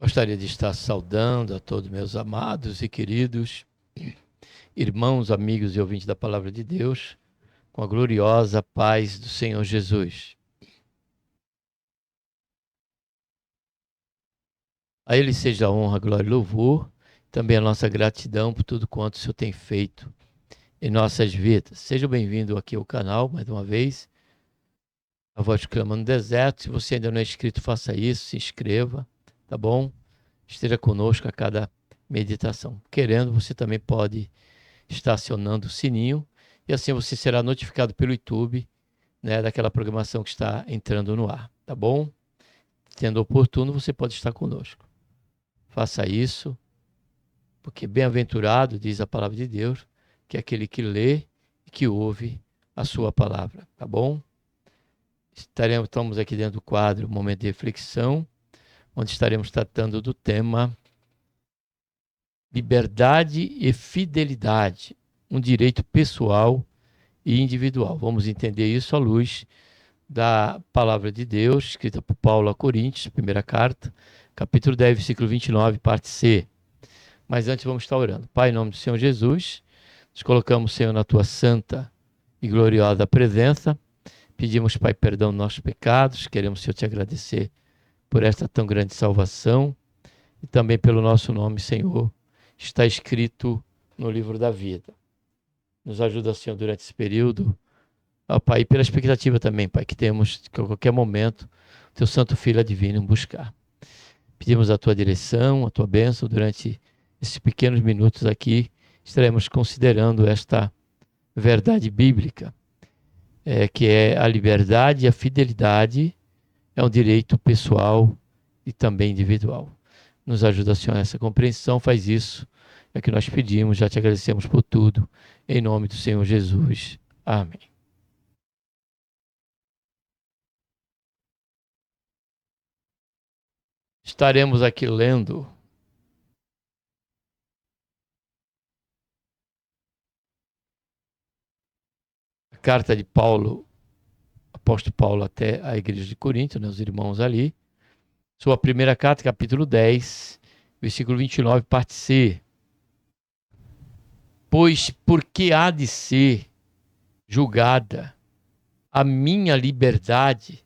Gostaria de estar saudando a todos meus amados e queridos irmãos, amigos e ouvintes da Palavra de Deus, com a gloriosa paz do Senhor Jesus. A Ele seja a honra, glória e louvor, também a nossa gratidão por tudo quanto o Senhor tem feito em nossas vidas. Seja bem-vindo aqui ao canal, mais uma vez, a Voz que Clama no Deserto. Se você ainda não é inscrito, faça isso, se inscreva, tá bom? Esteja conosco a cada meditação. Querendo, você também pode estar acionando o sininho e assim você será notificado pelo YouTube, né, daquela programação que está entrando no ar, tá bom? Sendo oportuno, você pode estar conosco. Faça isso, porque bem-aventurado, diz a palavra de Deus, que é aquele que lê e que ouve a sua palavra, tá bom? Estamos aqui dentro do quadro Momento de Reflexão, onde estaremos tratando do tema Liberdade e Fidelidade, um direito pessoal e individual. Vamos entender isso à luz da palavra de Deus, escrita por Paulo a Coríntios, primeira carta, capítulo 10, versículo 29, parte C. Mas antes vamos estar orando. Pai, em nome do Senhor Jesus, nos colocamos, Senhor, na tua santa e gloriosa presença. Pedimos, Pai, perdão dos nossos pecados. Queremos, Senhor, te agradecer por esta tão grande salvação e também pelo nosso nome, Senhor, está escrito no livro da vida. Nos ajuda, Senhor, durante esse período, Pai, e pela expectativa também, Pai, que temos que a qualquer momento o teu santo filho divino buscar. Pedimos a tua direção, a tua bênção durante esses pequenos minutos aqui. Estaremos considerando esta verdade bíblica, que é a liberdade e a fidelidade, é um direito pessoal e também individual. Nos ajuda, Senhor, nessa compreensão, faz isso, é que nós pedimos, já te agradecemos por tudo, em nome do Senhor Jesus. Amém. Estaremos aqui lendo a carta de Paulo, apóstolo Paulo até a igreja de Corinto, né, os irmãos ali, sua primeira carta, capítulo 10, versículo 29, parte C. Pois porque há de ser julgada a minha liberdade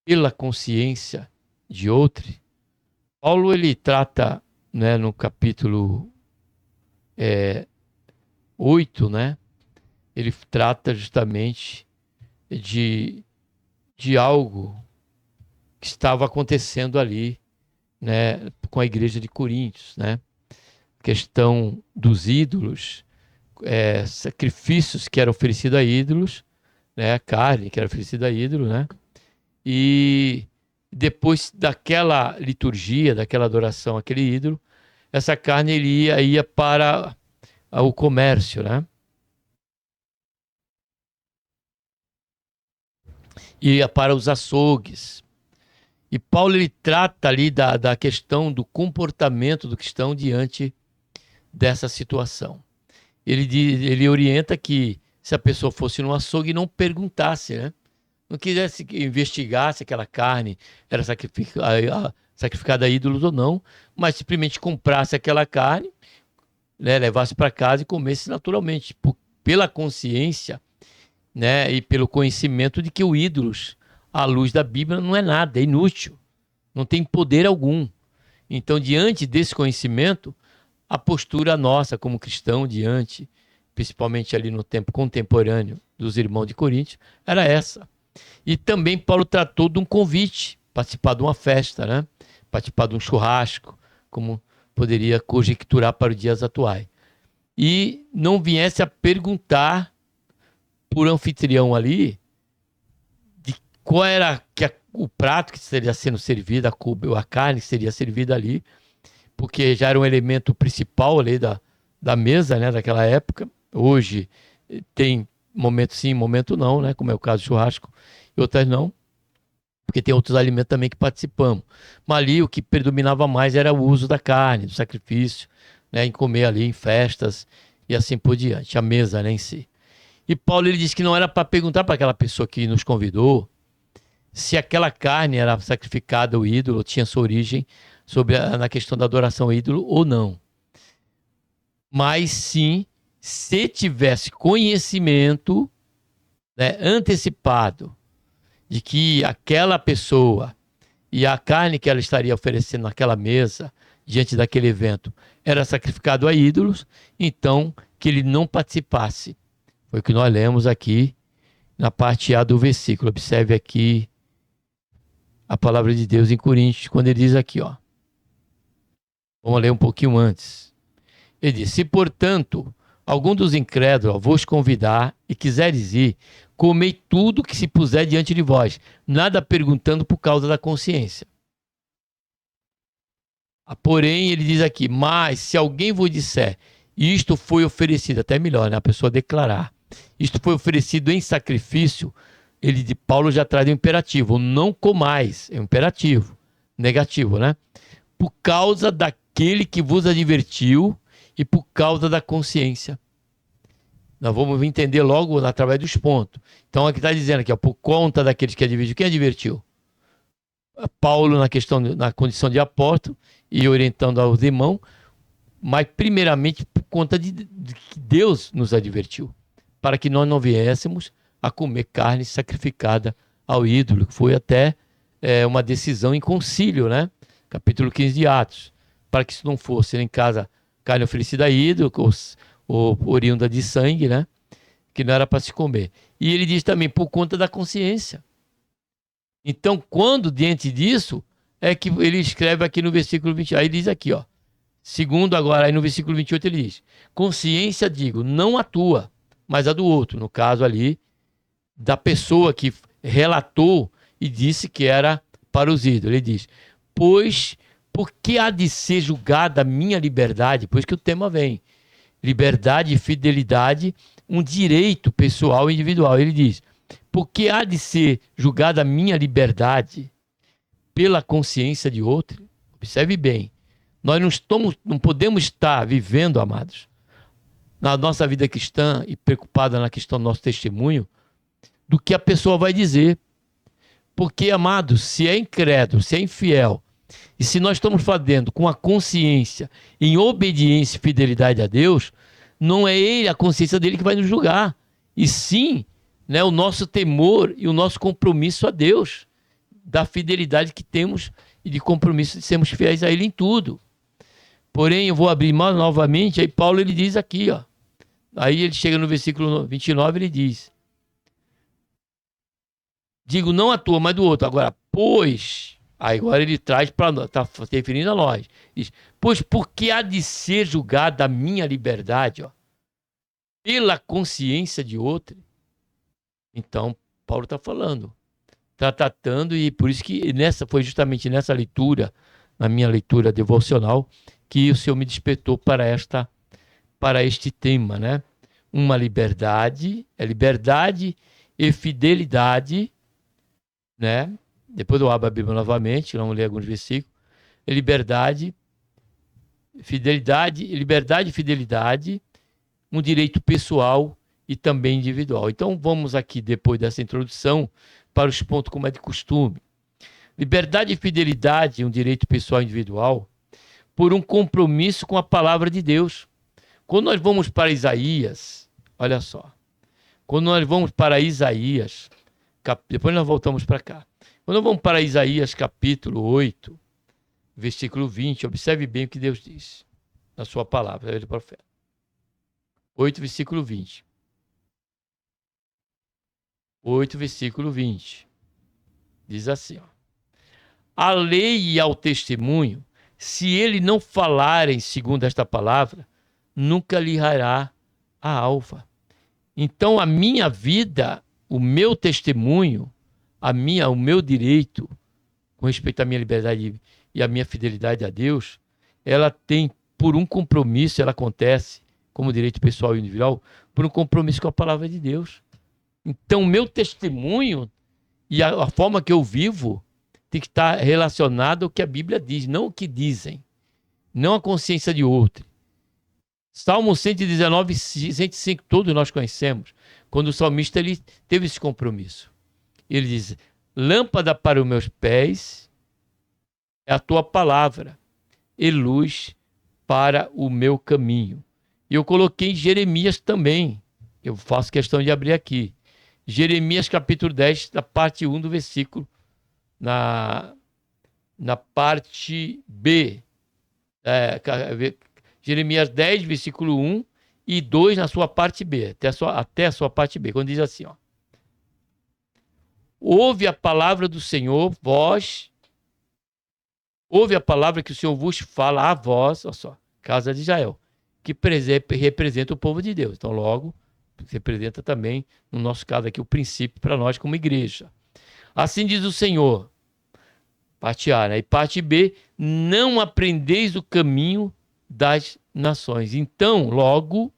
pela consciência de outro? Paulo, ele trata, né, no capítulo 8, né, ele trata justamente de algo que estava acontecendo ali, né, com a igreja de Coríntios, né, questão dos ídolos, sacrifícios que eram oferecidos a ídolos, né, carne que era oferecida a ídolo, né, e depois daquela liturgia, daquela adoração àquele ídolo, essa carne ia para o comércio, né? Ia para os açougues. E Paulo, ele trata ali da questão do comportamento do cristão diante dessa situação. Ele orienta que se a pessoa fosse no açougue, não perguntasse, né? Não quisesse investigar se aquela carne era sacrificada a ídolos ou não, mas simplesmente comprasse aquela carne, né, levasse para casa e comesse naturalmente, pela consciência, né, e pelo conhecimento de que o ídolos, à luz da Bíblia, não é nada, é inútil, não tem poder algum. Então, diante desse conhecimento, a postura nossa como cristão diante, principalmente ali no tempo contemporâneo dos irmãos de Coríntios, era essa. E também Paulo tratou de um convite, participar de uma festa, né? Participar de um churrasco, como poderia conjecturar para os dias atuais. E não viesse a perguntar por anfitrião ali de qual era o prato que seria sendo servido, a carne que seria servida ali, porque já era um elemento principal ali da mesa, né, daquela época. Hoje tem momento sim, momento não, né, como é o caso do churrasco, e outras não, porque tem outros alimentos também que participamos. Mas ali o que predominava mais era o uso da carne, do sacrifício, né, em comer ali em festas e assim por diante, a mesa, né, em si. E Paulo, ele disse que não era para perguntar para aquela pessoa que nos convidou se aquela carne era sacrificada ao ídolo, tinha sua origem na questão da adoração ao ídolo ou não. Mas sim, se tivesse conhecimento, né, antecipado de que aquela pessoa e a carne que ela estaria oferecendo naquela mesa, diante daquele evento, era sacrificado a ídolos, então que ele não participasse. Foi o que nós lemos aqui na parte A do versículo. Observe aqui a palavra de Deus em Coríntios, quando ele diz aqui, ó. Vamos ler um pouquinho antes. Ele diz: se, portanto, algum dos incrédulos vos convidar e quiseres ir, comei tudo que se puser diante de vós, nada perguntando por causa da consciência. Porém, ele diz aqui: mas se alguém vos disser, isto foi oferecido, até melhor, né? A pessoa declarar, isto foi oferecido em sacrifício, Paulo já traz o imperativo, não comais, é um imperativo, negativo, né? Por causa daquele que vos advertiu e por causa da consciência. Nós vamos entender logo através dos pontos. Então aqui está dizendo aqui, ó, por conta daqueles que advertiu. Quem advertiu? Paulo na condição de apóstolo e orientando aos irmãos, mas primeiramente por conta de que Deus nos advertiu, para que nós não viéssemos a comer carne sacrificada ao ídolo, que foi até uma decisão em concílio, né? Capítulo 15 de Atos, para que isso não fosse em casa carne oferecida a ídolo, ou oriunda de sangue, né? Que não era para se comer. E ele diz também por conta da consciência. Então, quando diante disso, é que ele escreve aqui no versículo 20, aí diz aqui, ó, segundo agora, aí no versículo 28 ele diz, consciência, digo, não a tua, mas a do outro, no caso ali, da pessoa que relatou e disse que era para os ídolos. Ele diz, pois, por que há de ser julgada a minha liberdade? Pois que o tema vem, liberdade e fidelidade, um direito pessoal e individual. Ele diz, porque há de ser julgada a minha liberdade pela consciência de outro? Observe bem, nós não podemos estar vivendo, amados, na nossa vida cristã e preocupada na questão do nosso testemunho, do que a pessoa vai dizer. Porque, amados, se é incrédulo, se é infiel, e se nós estamos fazendo com a consciência, em obediência e fidelidade a Deus, não é ele, a consciência dele que vai nos julgar, e sim, né, o nosso temor e o nosso compromisso a Deus, da fidelidade que temos e de compromisso de sermos fiéis a ele em tudo. Porém, eu vou abrir mais novamente, aí Paulo ele diz aqui, ó, aí ele chega no versículo 29, ele diz, digo não a tua, mas do outro, agora, pois, aí agora ele traz para nós, está se referindo a nós, diz, pois porque há de ser julgada a minha liberdade, ó, pela consciência de outro. Então, Paulo está falando, está tratando, e por isso que foi justamente nessa leitura, na minha leitura devocional, que o Senhor me despertou para este tema, né? Uma liberdade e fidelidade, né? Depois eu abro a Bíblia novamente, vamos ler alguns versículos. Liberdade e fidelidade, um direito pessoal e também individual. Então vamos aqui, depois dessa introdução, para os pontos como é de costume. Liberdade e fidelidade, um direito pessoal e individual, por um compromisso com a palavra de Deus. Quando nós vamos para Isaías, olha só, quando nós vamos para Isaías, depois nós voltamos para cá. Quando nós vamos para Isaías capítulo 8, versículo 20, observe bem o que Deus diz na sua palavra, do profeta. 8, versículo 20. 8, versículo 20. Diz assim, ó. A lei e ao testemunho, se ele não falarem segundo esta palavra, nunca lhe rará a alva. Então a minha vida, o meu testemunho, o meu direito, com respeito à minha liberdade e à minha fidelidade a Deus, ela tem, por um compromisso, ela acontece, como direito pessoal e individual, por um compromisso com a palavra de Deus. Então o meu testemunho e a forma que eu vivo tem que estar relacionado ao que a Bíblia diz, não o que dizem, não a consciência de outro. Salmo 119, 105, todos nós conhecemos, quando o salmista ele teve esse compromisso. Ele diz, lâmpada para os meus pés é a tua palavra e luz para o meu caminho. E eu coloquei Jeremias também. Eu faço questão de abrir aqui. Jeremias capítulo 10, da parte 1 do versículo, na parte B. Jeremias 10, versículo 1 e 2 na sua parte B, até a sua parte B, quando diz assim, ó. Ouve a palavra do Senhor, ouve a palavra que o Senhor vos fala a vós, ó só, casa de Israel, que representa o povo de Deus. Então, logo, representa também, no nosso caso aqui, o princípio para nós como igreja. Assim diz o Senhor, parte A, né? E parte B, não aprendeis o caminho das nações. Então, logo,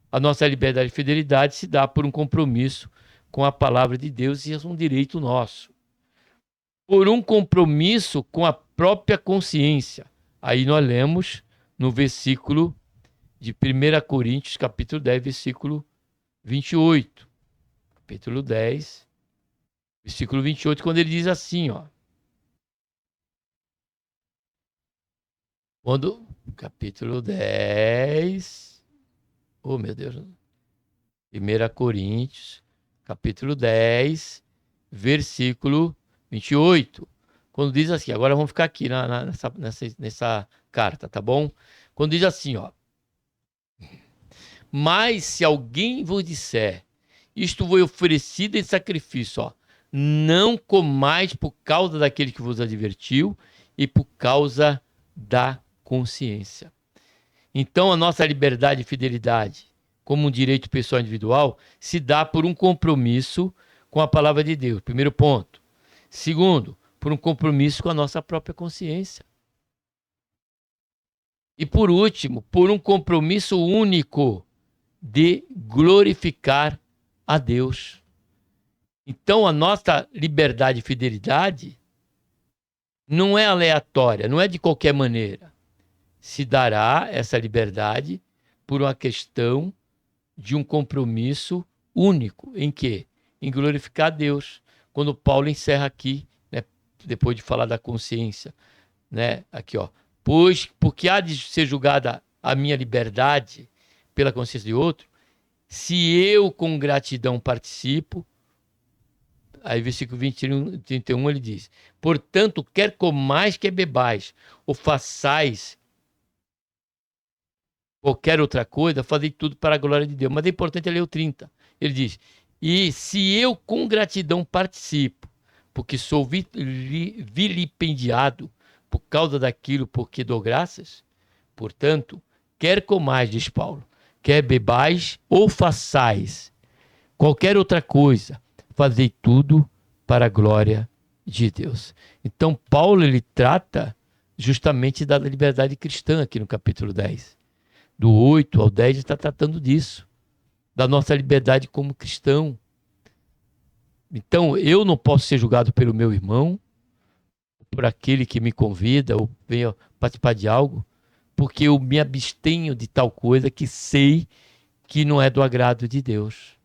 a nossa liberdade e fidelidade se dá por um compromisso com a palavra de Deus, e é um direito nosso. Por um compromisso com a própria consciência. Aí nós lemos no versículo de 1 Coríntios, capítulo 10, versículo 28. Capítulo 10, versículo 28, quando ele diz assim, ó. Capítulo 10, oh meu Deus, 1 Coríntios, capítulo 10, versículo 28, quando diz assim, agora vamos ficar aqui nessa carta, tá bom? Quando diz assim, ó, mas se alguém vos disser, isto foi oferecido em sacrifício, ó, não comais por causa daquele que vos advertiu e por causa da consciência. Então, a nossa liberdade e fidelidade, como um direito pessoal individual, se dá por um compromisso com a palavra de Deus. Primeiro ponto. Segundo, por um compromisso com a nossa própria consciência. E por último, por um compromisso único de glorificar a Deus. Então, a nossa liberdade e fidelidade não é aleatória, não é de qualquer maneira. Se dará essa liberdade por uma questão de um compromisso único. Em quê? Em glorificar a Deus. Quando Paulo encerra aqui, né, depois de falar da consciência, né, aqui, ó, porque há de ser julgada a minha liberdade pela consciência de outro, se eu com gratidão participo. Aí versículo 31 ele diz, portanto, quer comais, quer bebais, ou façais qualquer outra coisa, fazei tudo para a glória de Deus. Mas é importante ler o 30. Ele diz, e se eu com gratidão participo, porque sou vilipendiado por causa daquilo por que dou graças, portanto, quer comais, diz Paulo, quer bebais ou façais qualquer outra coisa, fazei tudo para a glória de Deus. Então, Paulo, ele trata justamente da liberdade cristã aqui no capítulo 10. Do 8 ao 10, ele está tratando disso, da nossa liberdade como cristão. Então, eu não posso ser julgado pelo meu irmão, por aquele que me convida ou venha participar de algo, porque eu me abstenho de tal coisa que sei que não é do agrado de Deus.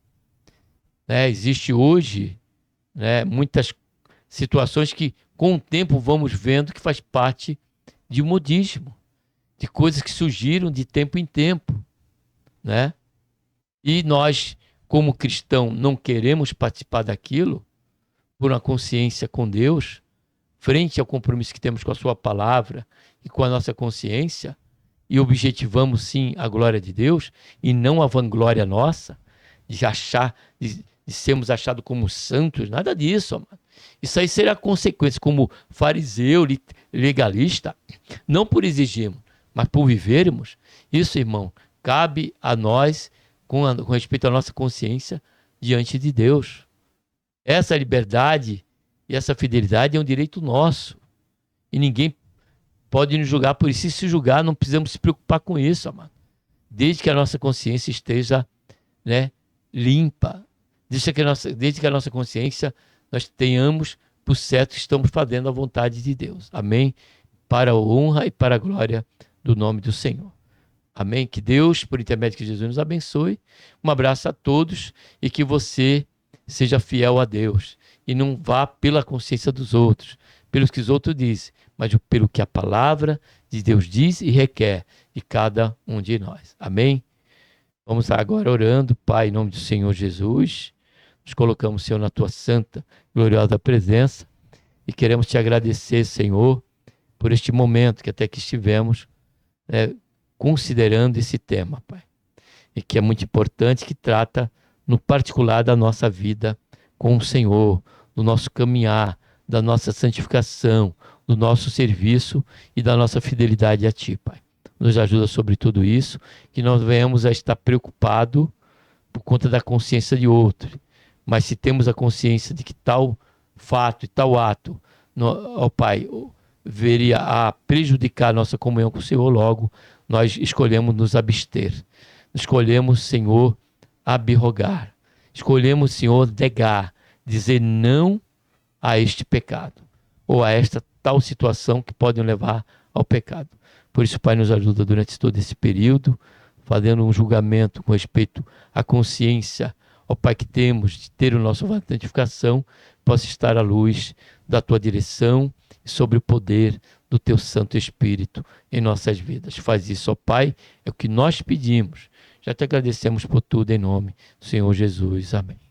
Existe hoje, muitas situações que com o tempo vamos vendo que faz parte de modismo, de coisas que surgiram de tempo em tempo, né? E nós, como cristão, não queremos participar daquilo por uma consciência com Deus, frente ao compromisso que temos com a sua palavra e com a nossa consciência, e objetivamos sim a glória de Deus e não a vanglória nossa, de sermos achados como santos, nada disso, amado. Isso aí será consequência, como fariseu, legalista, não por exigirmos, mas por vivermos. Isso, irmão, cabe a nós, com respeito à nossa consciência, diante de Deus. Essa liberdade e essa fidelidade é um direito nosso. E ninguém pode nos julgar por isso. E se julgar, não precisamos se preocupar com isso, amado. Desde que a nossa consciência esteja, limpa. Desde que a nossa consciência nós tenhamos por certo que estamos fazendo a vontade de Deus. Amém? Para a honra e para a glória do nome do Senhor. Amém? Que Deus, por intermédio de Jesus, nos abençoe. Um abraço a todos e que você seja fiel a Deus e não vá pela consciência dos outros, pelo que os outros dizem, mas pelo que a palavra de Deus diz e requer de cada um de nós. Amém? Vamos agora orando, Pai, em nome do Senhor Jesus. Nos colocamos, Senhor, na tua santa, gloriosa presença e queremos te agradecer, Senhor, por este momento que até que estivemos considerando esse tema, Pai. E que é muito importante, que trata no particular da nossa vida com o Senhor, do nosso caminhar, da nossa santificação, do nosso serviço e da nossa fidelidade a Ti, Pai. Nos ajuda sobre tudo isso, que nós venhamos a estar preocupados por conta da consciência de outro. Mas se temos a consciência de que tal fato e tal ato, ó Pai, viria a prejudicar a nossa comunhão com o Senhor, logo nós escolhemos nos abster. Escolhemos, Senhor, abrogar. Escolhemos, Senhor, negar, dizer não a este pecado ou a esta tal situação que pode levar ao pecado. Por isso, Pai, nos ajuda durante todo esse período, fazendo um julgamento com respeito à consciência, ó Pai, que temos de ter o nosso voto de santificação, possa estar à luz da Tua direção e sobre o poder do Teu Santo Espírito em nossas vidas. Faz isso, ó Pai, é o que nós pedimos. Já te agradecemos por tudo em nome do Senhor Jesus. Amém.